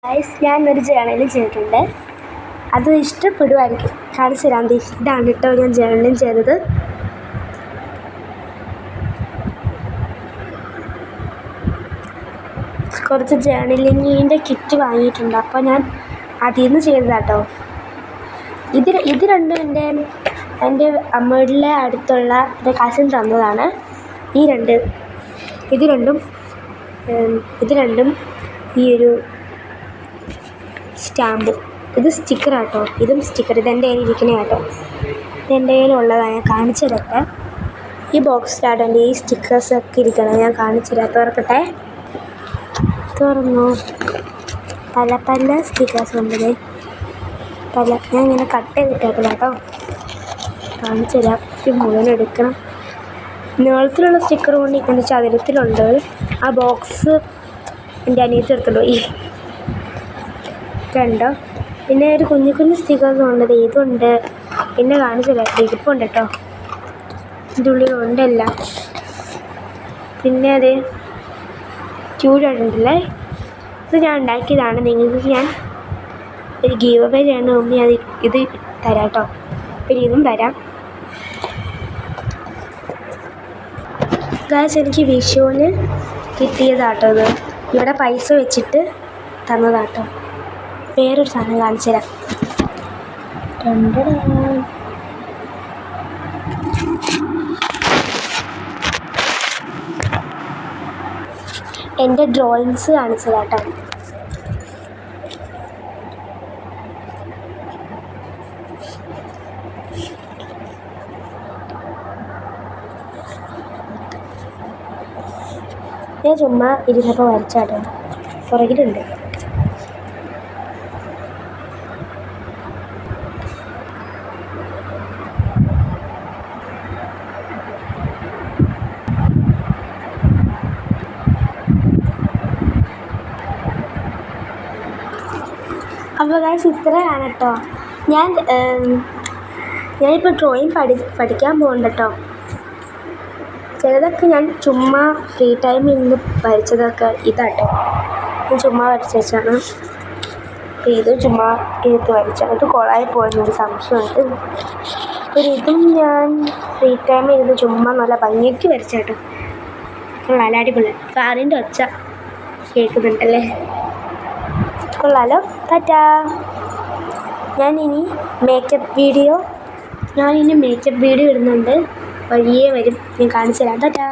Guys, ഞാൻ ഒരു journal ചെയ്തിട്ടുണ്ട്. അത് ഇഷ്ടപ്പെടുമായിരിക്കും. കാണിച്ചു തരാം. ഇതാണ് കേട്ടോ ഞാൻ ജേണലും ചെയ്തത്. കുറച്ച് ജേണലിങ്ങിൻ്റെ കിറ്റ് വാങ്ങിയിട്ടുണ്ട്. അപ്പോൾ ഞാൻ അതിൽ നിന്ന് ചെയ്തതാട്ടോ. ഇത് രണ്ടും എൻ്റെ അമ്മയുടെ അടുത്തുള്ള എൻ്റെ കസിൻ തന്നതാണ്. ഇത് രണ്ടും ഈ ഒരു സ്റ്റാമ്പ്. ഇത് സ്റ്റിക്കറാട്ടോ. ഇതും സ്റ്റിക്കർ. ഇതെൻ്റെ കയ്യിൽ ഇരിക്കണേ കേട്ടോ. ഇതെൻ്റെ കയ്യിലുള്ളതാണ്. ഞാൻ കാണിച്ചു തരട്ടെ. ഈ ബോക്സിലാട്ടോ എൻ്റെ ഈ സ്റ്റിക്കേഴ്സൊക്കെ ഇരിക്കണം. ഞാൻ കാണിച്ചു തരാം. തുറക്കട്ടെ. തുറന്നു. പല സ്റ്റിക്കേഴ്സ് ഉണ്ട്. ഞാൻ ഇങ്ങനെ കട്ട് ചെയ്തിട്ടേക്കില്ല കേട്ടോ. കാണിച്ചു തരാം. ഇത് മുഴുവൻ എടുക്കണം. നീളത്തിലുള്ള സ്റ്റിക്കർ കൊണ്ട് ഇങ്ങനെ ചതുരത്തിലുണ്ട്. ആ ബോക്സ് എൻ്റെ അനിയത്തി എടുത്തോണ്ട് പോയി. കണ്ടോ? പിന്നെ ഒരു കുഞ്ഞു സ്റ്റിക്കേഴ്സ് ഉണ്ട്. ഇതുണ്ട്. പിന്നെ കാണിച്ചു തരാം. ഇരിപ്പുണ്ട് കേട്ടോ. ഇതിൻ്റെ ഉള്ളിൽ ഉണ്ടല്ല. പിന്നെ അത് ചൂടുണ്ടല്ലേ. ഇത് ഞാൻ ഉണ്ടാക്കിയതാണ്. നിങ്ങൾക്ക് ഞാൻ ഒരു ഗീവ് അവേ ചെയ്യണ മുമ്പ് ഞാൻ ഇത് തരാം കേട്ടോ. പിന്നെ ഇതും തരാം. ഗായ്സ്, എനിക്ക് വിഷുവിന് കിട്ടിയതാട്ടോ ഇത്. ഇവിടെ പൈസ വെച്ചിട്ട് തന്നതാട്ടോ. വേറൊരു സാധനം കാണിച്ചു തരാം. എൻ്റെ ഡ്രോയിങ്സ് കാണിച്ചു തരാം കേട്ടോ. ഞാൻ ചുമ്മാ ഇരുന്നപ്പോൾ വരച്ചാട്ടോ. പുറകിലുണ്ട്. അപ്പോൾ ഗൈസ്, ഇത്രയാണ് കേട്ടോ. ഞാനിപ്പോൾ ഡ്രോയിങ് പഠിക്കാൻ പോകുന്നുണ്ട് കേട്ടോ. ചിലതൊക്കെ ഞാൻ ചുമ്മാ ഫ്രീ ടൈമിൽ നിന്ന് വരച്ചതൊക്കെ ഇതാട്ടോ. ഞാൻ ചുമ്മാ വരച്ച് വെച്ചാണ്. ഇത് ചുമ്മാ എടുത്ത് വരച്ചാണ്. ഇത് കൊളായി പോയെന്നൊരു സംശയമുണ്ട്. ഇതും ഞാൻ ഫ്രീ ടൈമിൽ ഇരുന്ന് ചുമ്മാ നല്ല ഭംഗിക്ക് വരച്ചാട്ടോ. കൊള്ളാലോ, അടിപൊളി. കാറിൻ്റെ ഒച്ച കേൾക്കുന്നുണ്ടല്ലേ. കൊള്ളാലോ. ടാറ്റാ. ഞാനിനി മേക്കപ്പ് വീഡിയോ ഇടുന്നുണ്ട്. വഴിയേ വരും. ഞാൻ കാണിച്ചു തരാം. ടാറ്റാ.